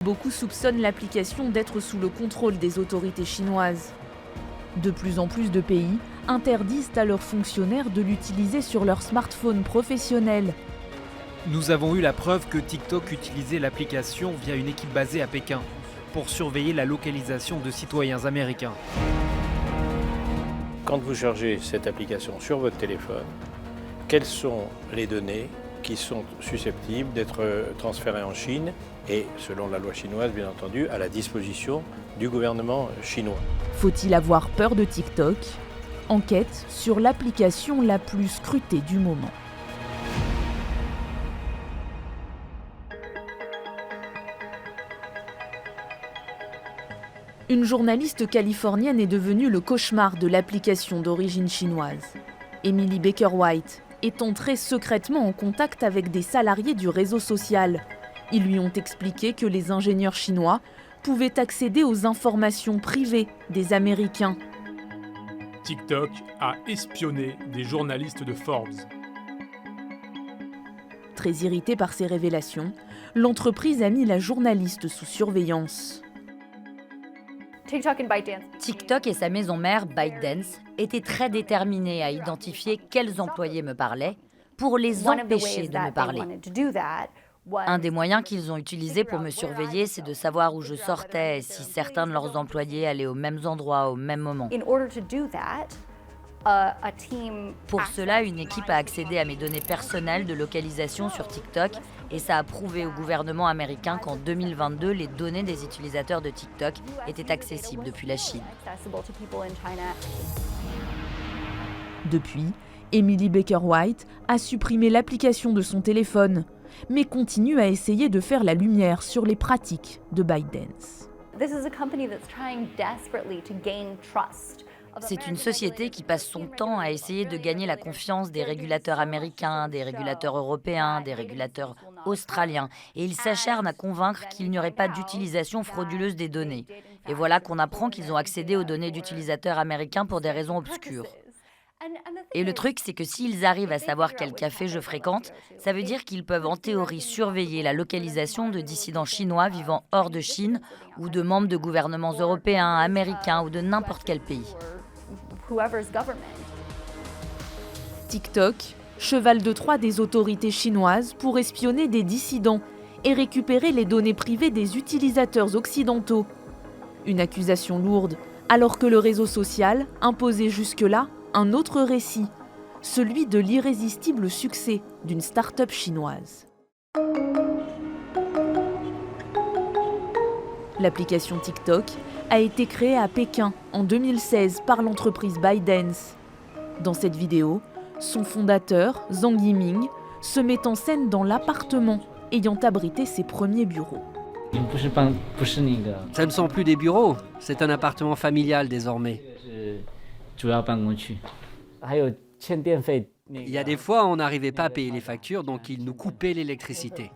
Beaucoup soupçonnent l'application d'être sous le contrôle des autorités chinoises. De plus en plus de pays interdisent à leurs fonctionnaires de l'utiliser sur leur smartphone professionnel. Nous avons eu la preuve que TikTok utilisait l'application via une équipe basée à Pékin pour surveiller la localisation de citoyens américains. Quand vous chargez cette application sur votre téléphone, quelles sont les données qui sont susceptibles d'être transférées en Chine et, selon la loi chinoise, bien entendu, à la disposition du gouvernement chinois. Faut-il avoir peur de TikTok? Enquête sur l'application la plus scrutée du moment. Une journaliste californienne est devenue le cauchemar de l'application d'origine chinoise. Emily Baker-White est entrée secrètement en contact avec des salariés du réseau social. Ils lui ont expliqué que les ingénieurs chinois pouvaient accéder aux informations privées des Américains. TikTok a espionné des journalistes de Forbes. Très irritée par ces révélations, l'entreprise a mis la journaliste sous surveillance. TikTok et sa maison mère, ByteDance, étaient très déterminés à identifier quels employés me parlaient pour les empêcher de me parler. Un des moyens qu'ils ont utilisé pour me surveiller, c'est de savoir où je sortais et si certains de leurs employés allaient aux mêmes endroits au même moment. Pour cela, une équipe a accédé à mes données personnelles de localisation sur TikTok et ça a prouvé au gouvernement américain qu'en 2022, les données des utilisateurs de TikTok étaient accessibles depuis la Chine. Depuis, Emily Baker-White a supprimé l'application de son téléphone, mais continue à essayer de faire la lumière sur les pratiques de ByteDance. C'est une société qui passe son temps à essayer de gagner la confiance des régulateurs américains, des régulateurs européens, des régulateurs australiens. Et ils s'acharnent à convaincre qu'il n'y aurait pas d'utilisation frauduleuse des données. Et voilà qu'on apprend qu'ils ont accédé aux données d'utilisateurs américains pour des raisons obscures. Et le truc, c'est que s'ils arrivent à savoir quel café je fréquente, ça veut dire qu'ils peuvent en théorie surveiller la localisation de dissidents chinois vivant hors de Chine ou de membres de gouvernements européens, américains ou de n'importe quel pays. TikTok, cheval de Troie des autorités chinoises pour espionner des dissidents et récupérer les données privées des utilisateurs occidentaux. Une accusation lourde, alors que le réseau social imposait jusque-là un autre récit, celui de l'irrésistible succès d'une start-up chinoise. L'application TikTok a été créée à Pékin en 2016 par l'entreprise ByteDance. Dans cette vidéo, son fondateur, Zhang Yiming, se met en scène dans l'appartement ayant abrité ses premiers bureaux. Ça ne sont plus des bureaux, c'est un appartement familial désormais. Il y a des fois, on n'arrivait pas à payer les factures, donc ils nous coupaient l'électricité.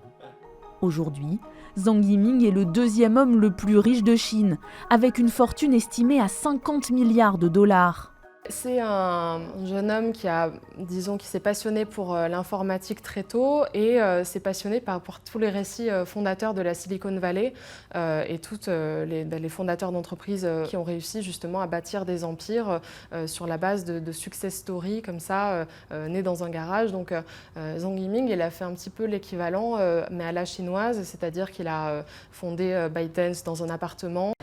Aujourd'hui, Zhang Yiming est le deuxième homme le plus riche de Chine, avec une fortune estimée à 50 milliards de dollars. C'est un jeune homme qui s'est passionné pour l'informatique très tôt et s'est passionné pour tous les récits fondateurs de la Silicon Valley et tous les fondateurs d'entreprises qui ont réussi justement à bâtir des empires sur la base de success stories comme ça, nés dans un garage. Donc Zhang Yiming, il a fait un petit peu l'équivalent, mais à la chinoise, c'est-à-dire qu'il a fondé ByteDance dans un appartement.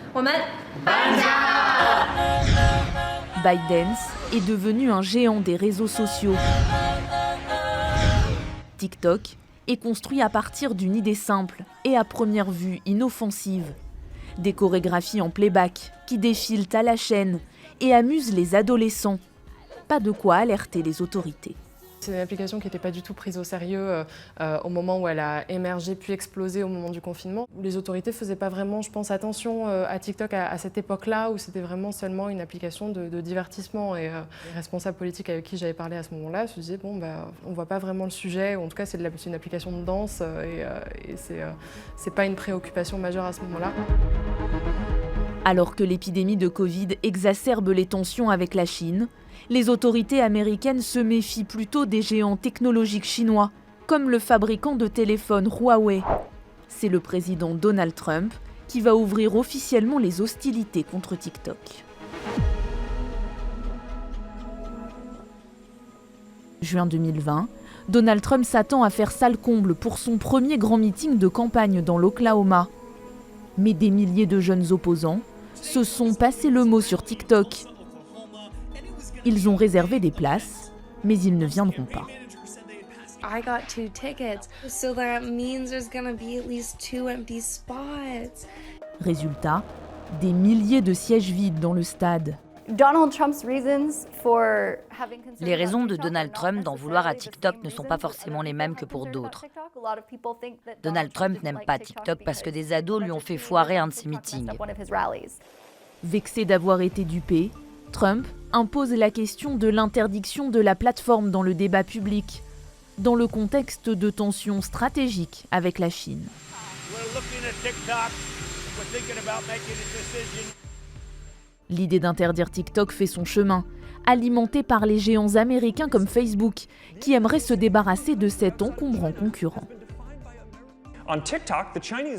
ByteDance est devenu un géant des réseaux sociaux. TikTok est construit à partir d'une idée simple et à première vue inoffensive. Des chorégraphies en playback qui défilent à la chaîne et amusent les adolescents. Pas de quoi alerter les autorités. C'est une application qui n'était pas du tout prise au sérieux au moment où elle a émergé puis explosé au moment du confinement. Les autorités ne faisaient pas vraiment, je pense, attention à TikTok à cette époque-là où c'était vraiment seulement une application de divertissement. Et les responsables politiques avec qui j'avais parlé à ce moment-là se disaient on ne voit pas vraiment le sujet, ou en tout cas c'est une application de danse et c'est pas une préoccupation majeure à ce moment-là. Alors que l'épidémie de Covid exacerbe les tensions avec la Chine, les autorités américaines se méfient plutôt des géants technologiques chinois, comme le fabricant de téléphones Huawei. C'est le président Donald Trump qui va ouvrir officiellement les hostilités contre TikTok. Juin 2020, Donald Trump s'attend à faire salle comble pour son premier grand meeting de campagne dans l'Oklahoma. Mais des milliers de jeunes opposants se sont passés le mot sur TikTok. Ils ont réservé des places, mais ils ne viendront pas. I got 2 tickets, so that means there's gonna be at least 2 empty spots. Résultat, des milliers de sièges vides dans le stade. Les raisons de Donald Trump d'en vouloir à TikTok ne sont pas forcément les mêmes que pour d'autres. Donald Trump n'aime pas TikTok parce que des ados lui ont fait foirer un de ses meetings. Vexé d'avoir été dupé, Trump impose la question de l'interdiction de la plateforme dans le débat public, dans le contexte de tensions stratégiques avec la Chine. L'idée d'interdire TikTok fait son chemin, alimentée par les géants américains comme Facebook, qui aimeraient se débarrasser de cet encombrant concurrent.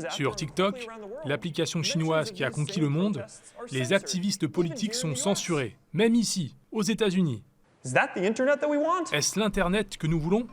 Sur TikTok, l'application chinoise qui a conquis le monde, les activistes politiques sont censurés, même ici, aux États-Unis. Est-ce l'Internet que nous voulons ?